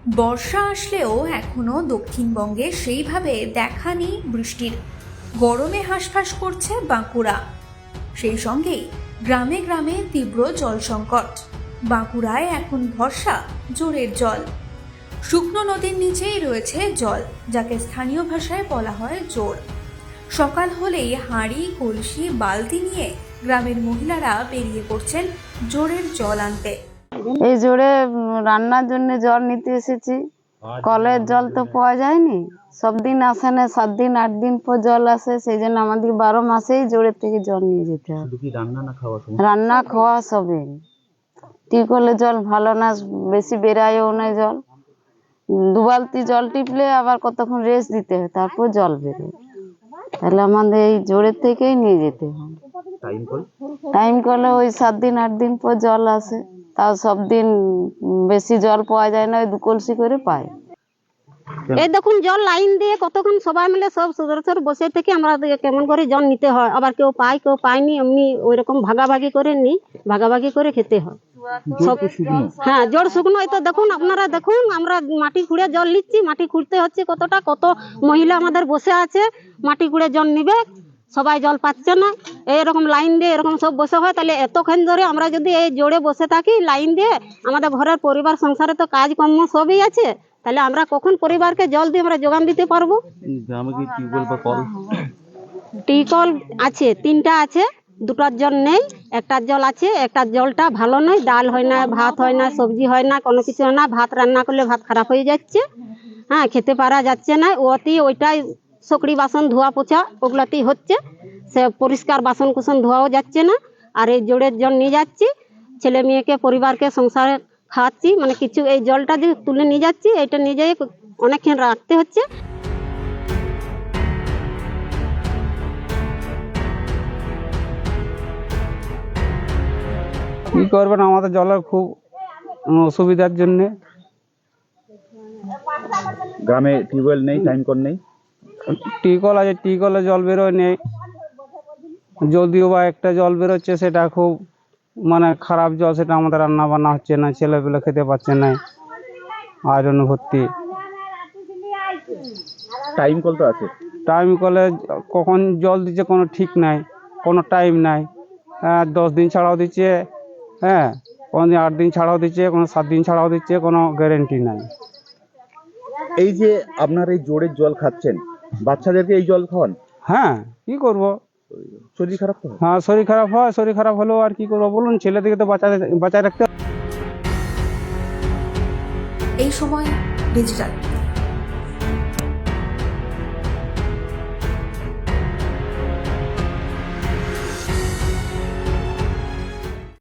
বর্ষা আসলেও এখনো দক্ষিণবঙ্গে সেইভাবে দেখা নেই বৃষ্টির। গরমে হাঁসফাঁস করছে বাঁকুড়া। সেই সঙ্গেই গ্রামে গ্রামে তীব্র জল সংকট। বাঁকুড়ায় এখন ভরসা জোরের জল। শুকনো নদীর নিচেই রয়েছে জল, যাকে স্থানীয় ভাষায় বলা হয় জোর। সকাল হলেই হাঁড়ি, কলসি, বালতি নিয়ে গ্রামের মহিলারা বেরিয়ে পড়ছেন জোরের জল আনতে। এই জোরে রান্নার জন্য জল নিতে এসেছি। কলের জল তো পাওয়া যায়নি, সব দিন আসে না, 7 দিন 8 দিন পর জল আসে। সেই জন্য আমাদের 12 মাসেই জোরের থেকে জল নিয়ে যেতে হয়। রান্না খাওয়া সবে। টিউবওয়েলে জল ভালো না, বেশি বেরায়ও না জল। 2 বালতি জল টিপলে আবার কতক্ষণ রেস্ট দিতে হয়, তারপর জল বেরোয়। তাহলে আমাদের এই জোরের থেকেই নিয়ে যেতে হয়। টাইম কলে ওই 7 দিন 8 দিন পর জল আসে। তাও সব দিন বেশি জল পাওয়া যায় না, ওই 2 কলসি করে পায়। এই দেখুন জল লাইন দিয়ে কতক্ষণ সবাই মিলে সব সদস্য বসে থেকে আমরা কেমন করে জল নিতে হয়। আবার কেউ পায় কেউ পায়নি, এমনি ওইরকম ভাগাভাগি করে নি, ভাগাভাগি করে খেতে হয়। হ্যাঁ, জল শুকনো। তো দেখুন, আপনারা দেখুন, আমরা মাটি খুঁড়ে জল নিচ্ছি। মাটি খুঁড়তে হচ্ছে কত মহিলা আমাদের বসে আছে, মাটি খুঁড়ে জল নিবে। সবাই জল পাচ্ছে না, এইরকম লাইন দিয়ে এরকম সব বসে হয়। তাহলে এতক্ষণ ধরে আমরা যদি এই জোরে বসে থাকি লাইন দিয়ে, আমাদের ঘরের পরিবার সংসারে তো কাজকর্ম সবই আছে, তাহলে আমরা কখন পরিবারকে জল দিয়ে আমরা যোগান দিতে পারবো? গ্রামে কি টিউবওয়েল বা কল? টিউবওয়েল আছে, 3টা আছে। 2টার জল নেই, একটার জল আছে। একটার জলটা ভালো নয়, ডাল হয় না, ভাত হয় না, সবজি হয় না, কোনো কিছু হয় না। ভাত রান্না করলে ভাত খারাপ হয়ে যাচ্ছে, হ্যাঁ, খেতে পারা যাচ্ছে না। ওইটাই সকড়ি বাসন ধোয়া পোছা ওগুলাতেই হচ্ছে, সে পরিষ্কার বাসন কুসন ধোয়াও যাচ্ছে না। আর এই জোরের জল নিয়ে যাচ্ছি, ছেলে মেয়েকে পরিবারকে সংসারে খাওয়াচ্ছি, মানে কিছু এই জলটা যে তুলে নিয়ে যাচ্ছি, এটা নিয়ে যাই অনেকক্ষণ রাখতে হচ্ছে। কি করবেন, আমাদের জলের খুব অসুবিধার জন্য। গ্রামে টিউবওয়েল নেই, টাইম কল নেই। টিউবওয়েল আছে, টিউবওয়েলে জল বেরোয় নেই। যদিও বা একটা জল বেরোচ্ছে, সেটা খুব মানে খারাপ জল। সেটা আমাদের রান্না বান্না হচ্ছে না, ছেলেপেলে খেতে পাচ্ছে না, আয়রন ভর্তি। টাইম কল তো আছে। টাইম কলে কখন জল দিচ্ছে কোনো ঠিক নাই, কোনো টাইম নাই। 10 দিন ছাড়াও দিচ্ছে, হ্যাঁ, কোনো দিন 8 দিন ছাড়াও দিচ্ছে, কোনো 7 দিন ছাড়াও দিচ্ছে, কোনো গ্যারেন্টি নাই। এই যে আপনার এই জোরের জল খাচ্ছেন, বাচ্চাদেরকে এই জল খাওয়ান? হ্যাঁ, কি করব, শরীর খারাপ তো হয়। হ্যাঁ, শরীর খারাপ হয়। শরীর খারাপ হলেও আর কি করবো বলুন, ছেলেদিকে তো বাঁচায় রাখতে। এই সময় ডিজিটাল।